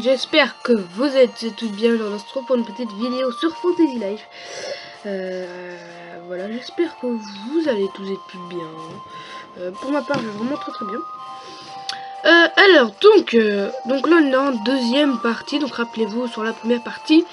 j'espère que vous êtes toutes bien. On se retrouve pour une petite vidéo sur Fantasy Life. Voilà, j'espère que vous allez tous et toutes bien. Pour ma part, je vais vraiment très bien. Alors, donc là on est en deuxième partie. Donc rappelez-vous, sur la première partie,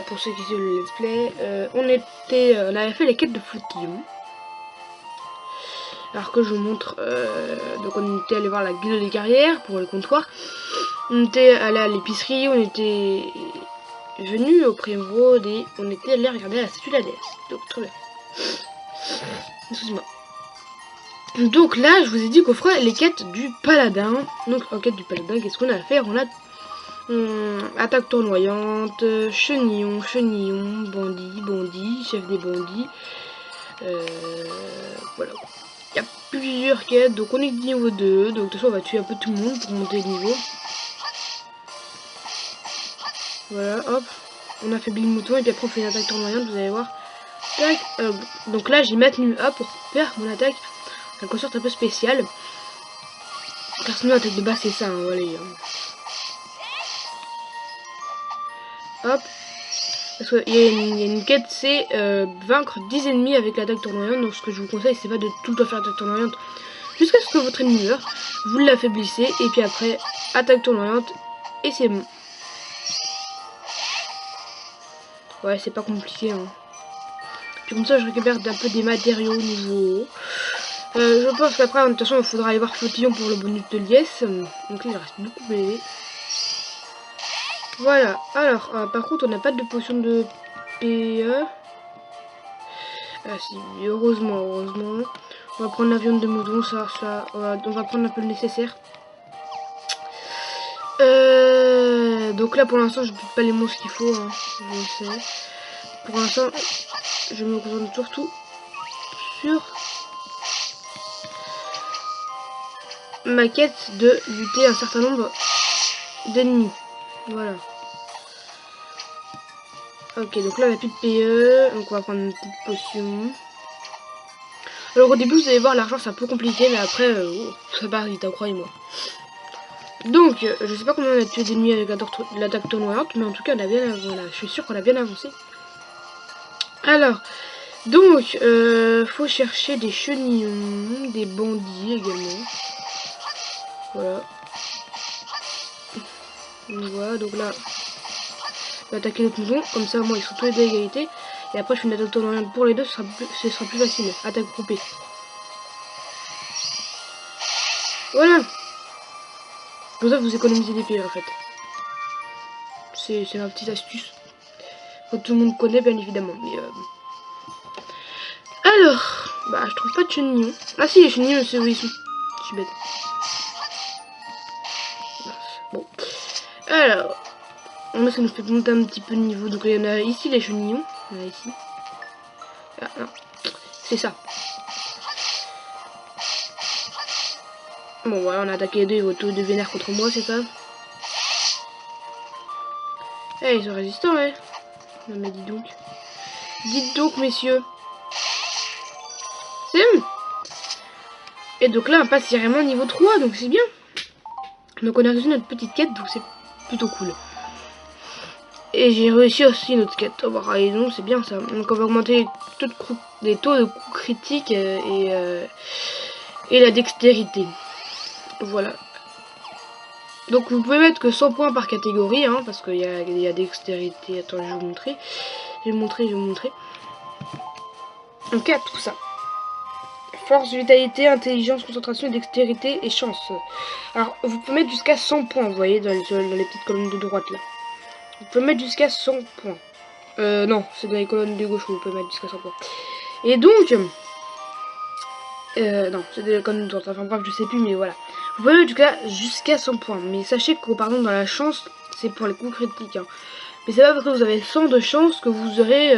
pour ceux qui suivent le let's play, on avait fait les quêtes de Floquillon. Alors que je vous montre, donc on était allé voir la guilde des guerrières pour le comptoir. On était allé à l'épicerie, on était venu au Primrose et on était allé regarder la statue de la déesse. Donc très bien. Excusez-moi. Donc là, je vous ai dit qu'on fera les quêtes du paladin. Donc en quête du paladin, qu'est-ce qu'on a à faire? On a attaque tournoyante, chenillon, bandit, chef des bandits. Voilà. Il y a plusieurs quêtes, donc on est niveau 2, donc de toute façon on va tuer un peu tout le monde pour monter le niveau. Voilà, hop, on affaiblit le mouton et puis après on fait une attaque tournoyante, vous allez voir. Tac, donc là j'ai maintenu A pour faire mon attaque, en sorte un peu spéciale. Car sinon l'attaque de base c'est ça, hein, voilà. Hop, parce qu'il y a une quête, c'est vaincre 10 ennemis avec l'attaque tournoyante. Donc ce que je vous conseille, c'est pas de tout le temps faire attaque tournoyante jusqu'à ce que votre ennemi meure. Vous l'affaiblissez et puis après attaque tournoyante et c'est bon. Ouais, c'est pas compliqué, hein. Puis comme ça je récupère un peu des matériaux niveau. Je pense qu'après de toute façon il faudra aller voir Floquillon pour le bonus de liesse. Donc là il reste beaucoup PV. Voilà, alors par contre on n'a pas de potion de PE. Ah si, heureusement. On va prendre la viande de mouton, on va prendre un peu le nécessaire. Donc là pour l'instant je ne bute pas les monstres qu'il faut, hein, je le sais. Pour l'instant je me concentre surtout sur ma quête de buter un certain nombre d'ennemis. Voilà. Ok, donc là on n'a plus de PE, donc on va prendre une petite potion. Alors au début vous allez voir l'argent c'est un peu compliqué, mais après ça part vite, croyez-moi. Donc je sais pas combien on a tué d'ennemis avec l'attaque tournoyante, mais en tout cas on a bien, voilà, je suis sûr qu'on a bien avancé. Alors, donc faut chercher des chenillons, des bandits également. Voilà. Voilà, donc là on va attaquer notre mouton, comme ça moi ils sont tous les deux à égalité. Et après je fais une attaque tournoyante pour les deux, ce sera plus facile. Attaque groupée. Voilà. Comme ça vous économisez des PE en fait. C'est ma petite astuce. Que tout le monde connaît bien évidemment. Mais alors, bah je trouve pas de chenillons. Ah si, les chenillons c'est où ils sont. Je suis bête. Bon. Alors, moi ça nous fait monter un petit peu de niveau. Donc il y en a ici les chenillons. Il y en a ici. Ah non. C'est ça. Bon voilà, on a attaqué les deux, ils vont tous de vénère contre moi, c'est ça. Eh, ils sont résistants, ouais. Non mais dis donc. Dites donc, messieurs. C'est bon. Et donc là, on passe carrément niveau 3, donc c'est bien. Donc on a reçu notre petite quête, donc c'est plutôt cool. Et j'ai réussi aussi notre quête. Oh bah, et donc c'est bien ça. Donc on va augmenter les taux de coups critiques et la dextérité. Voilà. Donc vous pouvez mettre que 100 points par catégorie, hein, parce qu'il y a dextérité. Attends, je vais vous montrer. Je vais vous montrer. Donc il y a tout ça. Force, vitalité, intelligence, concentration, dextérité et chance. Alors vous pouvez mettre jusqu'à 100 points, vous voyez, dans les petites colonnes de droite là. Vous pouvez mettre jusqu'à 100 points. Non, c'est dans les colonnes de gauche où vous pouvez mettre jusqu'à 100 points. Et donc... non, c'est des colonnes de droite. Enfin bref, je sais plus, mais voilà. Vous pouvez mettre jusqu'à 100 points. Mais sachez que, par exemple, dans la chance, c'est pour les coups critiques. Hein. Mais c'est pas parce que vous avez 100 de chance que vous aurez...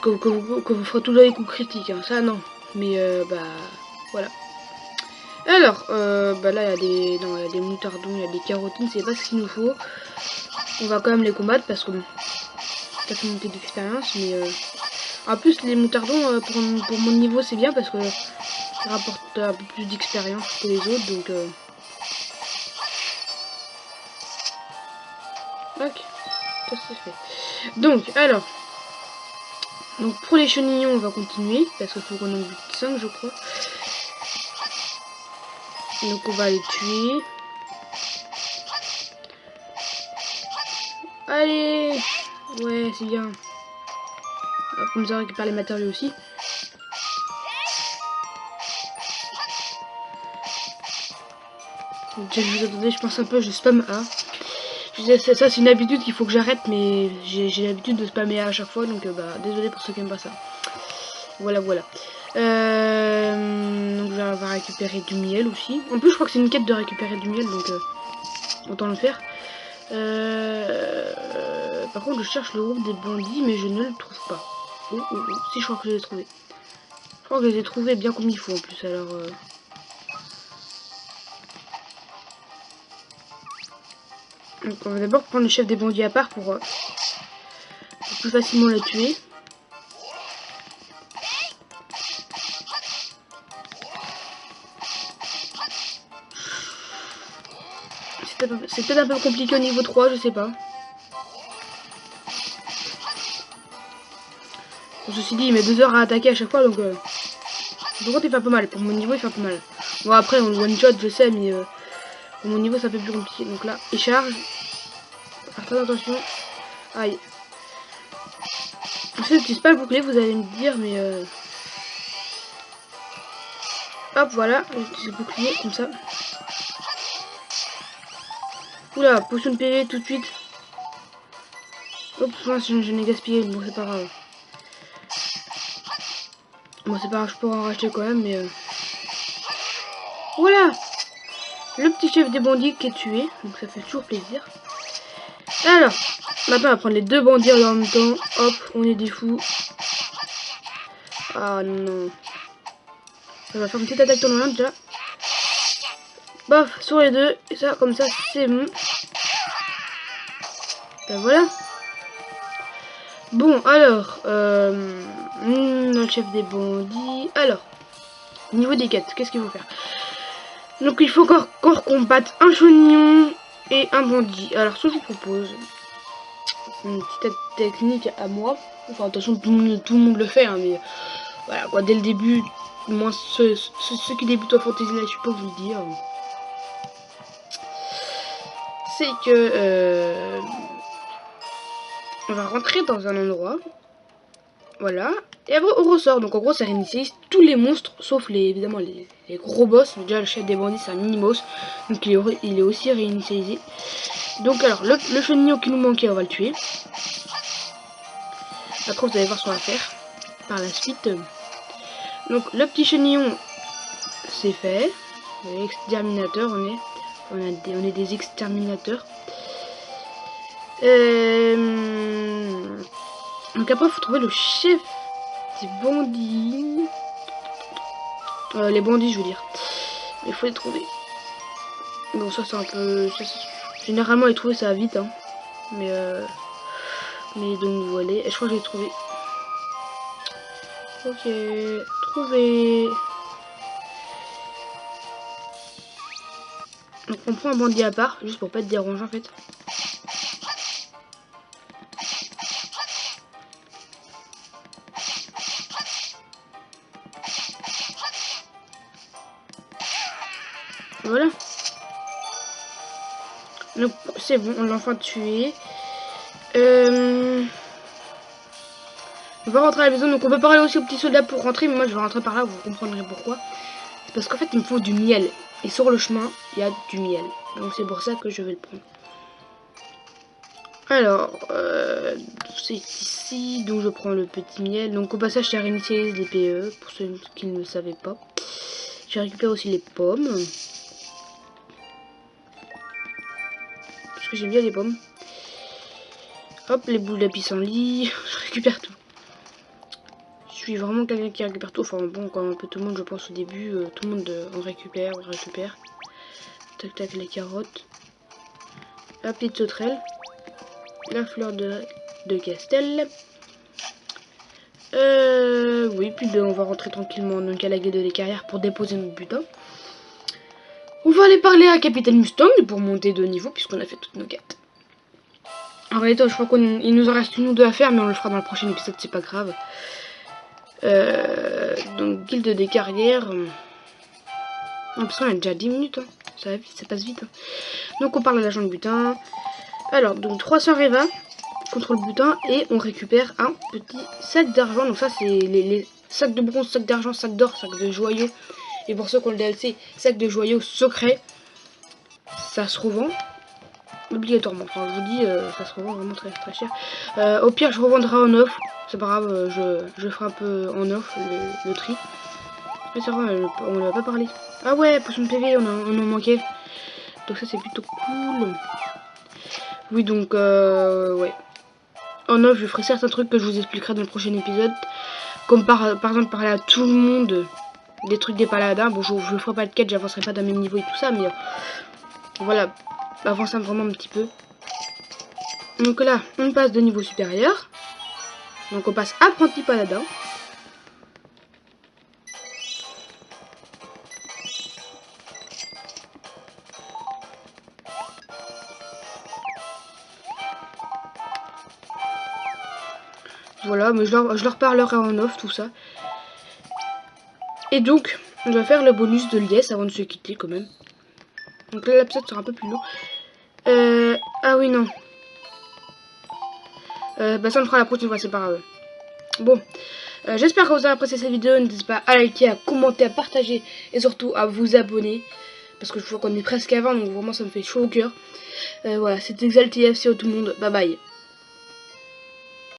que vous ferez toujours les coups critiques. Hein. Ça, non. Mais, bah... Voilà. Alors, bah là, il y a des moutardons, il y a des carottines. C'est pas ce qu'il nous faut. On va quand même les combattre parce que... ça fait monter d'expérience, mais... En plus, les moutardons, pour mon niveau, c'est bien parce que ça rapporte un peu plus d'expérience que les autres, donc... Tac. Ça c'est fait. Donc, alors. Donc pour les chenillons, on va continuer. Parce qu'il faut qu'on en bute 5, je crois. Donc on va les tuer. Allez. Ouais, c'est bien. Hop, on nous a récupéré les matériaux aussi. Je vous attendez, je pense un peu, je spam A. Ça c'est une habitude qu'il faut que j'arrête, mais j'ai l'habitude de spammer A à chaque fois, donc bah désolé pour ceux qui n'aiment pas ça. Voilà, voilà. Donc on va récupérer du miel aussi. En plus je crois que c'est une quête de récupérer du miel, donc autant le faire. Par contre je cherche le groupe des bandits, mais je ne le trouve pas. Oh, oh, oh. Si, je crois que je l'ai trouvé. Je crois que je les ai trouvés bien comme il faut en plus, alors... Donc on va d'abord prendre le chef des bandits à part pour plus facilement la tuer. C'est peut-être un peu compliqué au niveau 3, je sais pas. Bon, ceci dit, il met 2 heures à attaquer à chaque fois, donc... Par contre, il fait un peu mal. Pour mon niveau, il fait un peu mal. Bon, après, on le one-shot, je sais, mais... pour mon niveau, ça fait plus compliqué. Donc là, il charge. Faire très attention. Aïe. Je sais, j'utilise pas le bouclier, vous allez me dire, mais... Hop, voilà. J'utilise le bouclier, comme ça. Oula, potion de PV tout de suite. Hop, je n'ai gaspillé, bon c'est pas grave. Bon c'est pas grave, je pourrais en racheter quand même, mais... Voilà. Le petit chef des bandits qui est tué, donc ça fait toujours plaisir. Alors, maintenant on va prendre les 2 bandits en même temps. Hop, on est des fous. Ah non. On va faire une petite attaque tournante déjà. Bof, sur les 2, et ça, comme ça, c'est bon. Ben voilà. Bon, alors, le chef des bandits. Alors, niveau des quêtes, qu'est-ce qu'il faut faire? Donc, il faut encore combattre un chenillon et un bandit. Alors, ce que je vous propose, c'est une petite technique à moi. Enfin, attention, tout le monde le fait, hein, mais voilà, quoi, dès le début, moi, ceux qui débutent en Fantasy Life, je peux vous le dire. C'est que on va rentrer dans un endroit, voilà, et après on ressort. Donc en gros ça réinitialise tous les monstres sauf évidemment les gros boss. Déjà le chef des bandits c'est un mini boss, donc il est aussi réinitialisé. Donc alors le chenillon qui nous manquait, on va le tuer. Après vous allez voir ce qu'on va faire par la suite. Donc le petit chenillon c'est fait. Exterminateur, on est des exterminateurs. Donc après il faut trouver le chef des bandits. Les bandits je veux dire. Il faut les trouver. Bon ça c'est un peu... Généralement les trouver ça va vite hein. Mais donc voilà. Et je crois que je l'ai trouvé. Ok. Trouvé. Donc on prend un bandit à part, juste pour pas être dérangeant en fait. Voilà. Donc c'est bon, on l'a enfin tué. On va rentrer à la maison, donc on peut parler aussi aux petits soldats pour rentrer, mais moi je vais rentrer par là, vous comprendrez pourquoi. C'est parce qu'en fait il me faut du miel. Et sur le chemin, il y a du miel. Donc c'est pour ça que je vais le prendre. Alors, c'est ici, donc je prends le petit miel. Donc au passage, j'ai réinitialisé les PE, pour ceux qui ne le savaient pas. J'ai récupéré aussi les pommes. Parce que j'aime bien les pommes. Hop, les boules de pissenlit. Je récupère tout. Je suis vraiment quelqu'un qui récupère tout. Enfin bon, comme un peu tout le monde, je pense au début, tout le monde on récupère. Tac tac, les carottes. La petite sauterelle. La fleur de Castel. Oui, puis on va rentrer tranquillement donc à la guilde des carrières pour déposer notre butin. On va aller parler à Capitaine Mustang pour monter de niveau puisqu'on a fait toutes nos quêtes. En réalité, je crois qu'il nous en reste une ou deux à faire, mais on le fera dans le prochain épisode, c'est pas grave. Donc, guilde des carrières. Parce qu'on a déjà 10 minutes, hein. Ça va vite, ça passe vite. Hein. Donc, on parle à l'agent de butin. Alors, donc 300 Reva contre le butin et on récupère un petit sac d'argent. Donc, ça, c'est les sacs de bronze, sacs d'argent, sacs d'or, sacs de joyaux. Et pour ceux qui ont le DLC, sac de joyaux secret. Ça se revend obligatoirement. Enfin, je vous dis, ça se revend vraiment très cher. Au pire, je revendrai en offre. C'est pas grave, je ferai un peu en offre le tri. Mais c'est vrai, on ne va pas parlé. Ah ouais, potion de PV, on en manquait. Donc ça, c'est plutôt cool. Oui, donc, ouais. En offre, je ferai certains trucs que je vous expliquerai dans le prochain épisode. Comme par exemple, parler à tout le monde des trucs des paladins. Bon, je ferai pas de quête, j'avancerai pas dans mes niveaux et tout ça, mais voilà, avancer vraiment un petit peu. Donc là, on passe de niveau supérieur. Donc on passe apprenti paladin. Voilà, mais je leur parlerai en off, tout ça. Et donc, on va faire le bonus de liesse avant de se quitter quand même. Donc là, l'épisode sera un peu plus long. Ah oui, non. Bah ça on le fera la prochaine fois, c'est pas grave. Bon, j'espère que vous avez apprécié cette vidéo. N'hésitez pas à liker, à commenter, à partager et surtout à vous abonner. Parce que je vois qu'on est presque à 20, donc vraiment ça me fait chaud au cœur. Voilà, c'était Exalté FC, tout le monde. Bye bye.